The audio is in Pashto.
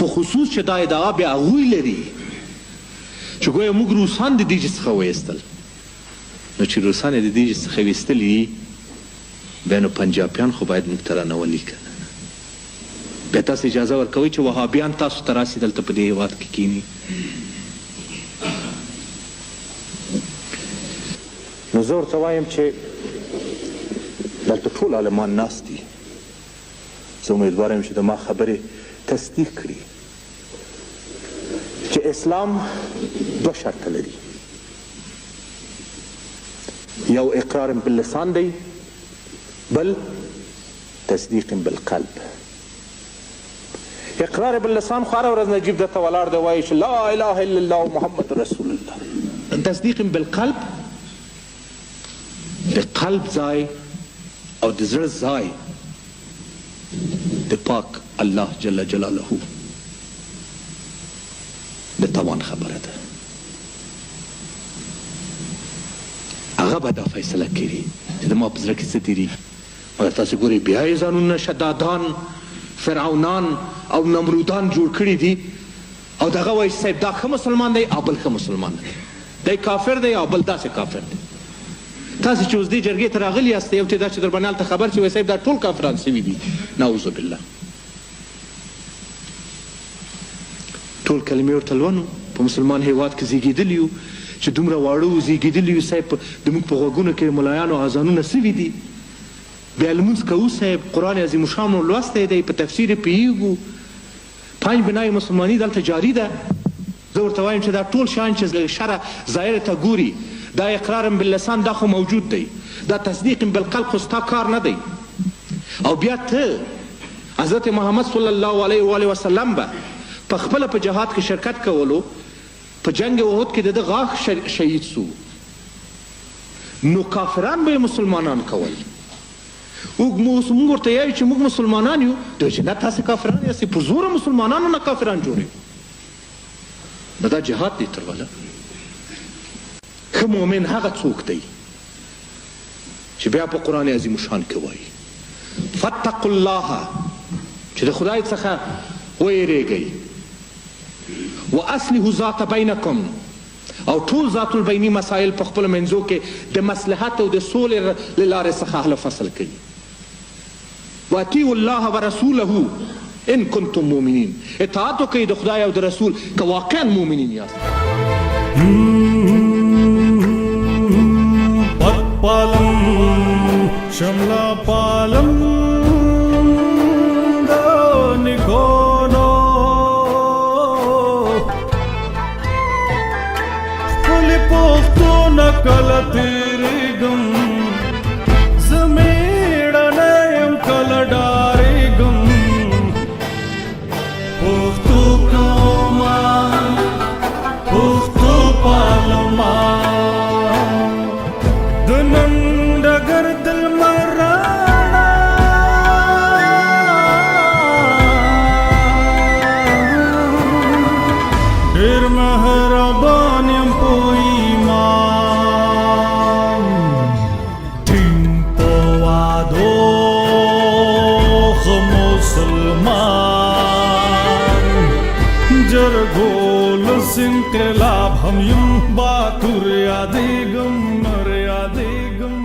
په خصوص چې دا ادعا بیا هغوی لري چې ګویا موږ روسان د دې څخه ویستل. نو چې روسان یې د دې څخه ویستلي بیا نو پنجابیان خو باید موږ ته رانولي که نه. بیا تاسو اجازه ورکوئ چې وهابیان تاسو ته راسي دلته په دې هېواد کې کښېني. نو زه ورته وایم چې دلته ټول عالمان ناست دي. زه امیدوار یم چې د ما خبرې تصدیق کړي چې اسلام دوه شرطه لري. یو اقرار باللسان دی، بل تصدیق بالقلب. اقرار باللسان خو هره ورځ نجیب درته ولاړ دی وایي چې لا اله الا الله محمد رسول الله. تصدیق بالقلب د قلب ځای او د زړه ځای د پاک الله جل جلاله د توان خبره ده. هغه به دا فیصله کړي چې د ما په زړه کې څه تېرېږي. مګر تاسې ګورئ بیا یې ځانونه شدادان فرعونان او نمرودان جوړ کړي دي او دغه وایي چې صاحب دا ښه مسلمان دی او بل ښه مسلمان دی، دی کافر دی او بل داسې کافر دی. تاسې چې اوس دې جرګې ته راغلي یاست یو چې دا چې در باندې هلته خبر چې وایي صاحب دا ټول کافران سوي دي، نعوذ بالله. ټول کلمې ورته لولو. په مسلمان هیواد کې زیږېدلي یو چې دومره واړه و زیږېدلي یو صاحب زموږ په غوږونو کې ملایانو اذانونه سوي دي. بیا لمونځ کوو صاحب، قرآن عظیم الشان مو لوستی دی، په تفسیر یې پوهېږو، 5 بنای مسلماني دلته جاري ده. زه ورته وایم چې دا ټول شیان چې شرع ظاهر ته ګوري، دا اقرار باللسان دا خو موجود دی، دا تصدیق بالقلب خو ستا کار نه دی. او بیا ته حضرت محمد صلی الله علیه و آله وسلم به په خپله په جهاد کې شرکت کولو، په جنگ احد کې د ده غاښ شهید سو، نو کافران به مسلمانان کول. موږ ورته یایو چې موږ مسلمانان یو، دوی چې نه تاسې کافران یاستئ، په زوره مسلمانانو نه کافران جوړوي. نو دا جهاد دی تروله. ښه مؤمن هغه څوک دی چې بیا په قرآن عظیم الشان کې وایي فاتقوا الله، چې د خدای څخه ویریږئ، واصلحوا ذات بینکم، او ټول ذات البیني مسایل په خپلو منځو کې د مصلحت او د سولې له لارې څخه حل فصل کوي. واطیعوا الله ورسوله ان کنتم مؤمنین، اطاعت وکړئ د خدای او د رسول که واقعا مؤمنین یاست. پالم شملا پالم دانکونو خپل پختو نکل تیریگم زمیڑنیم کل ڈاریگم پختو کوما پختو پالما دنندگر دل مرانا ډیر مهربان یم په ایمان ټینګ په وعدو ښه مسلمان جرګو لس انقلاب هم یم باتور یادېږم نر یادېږم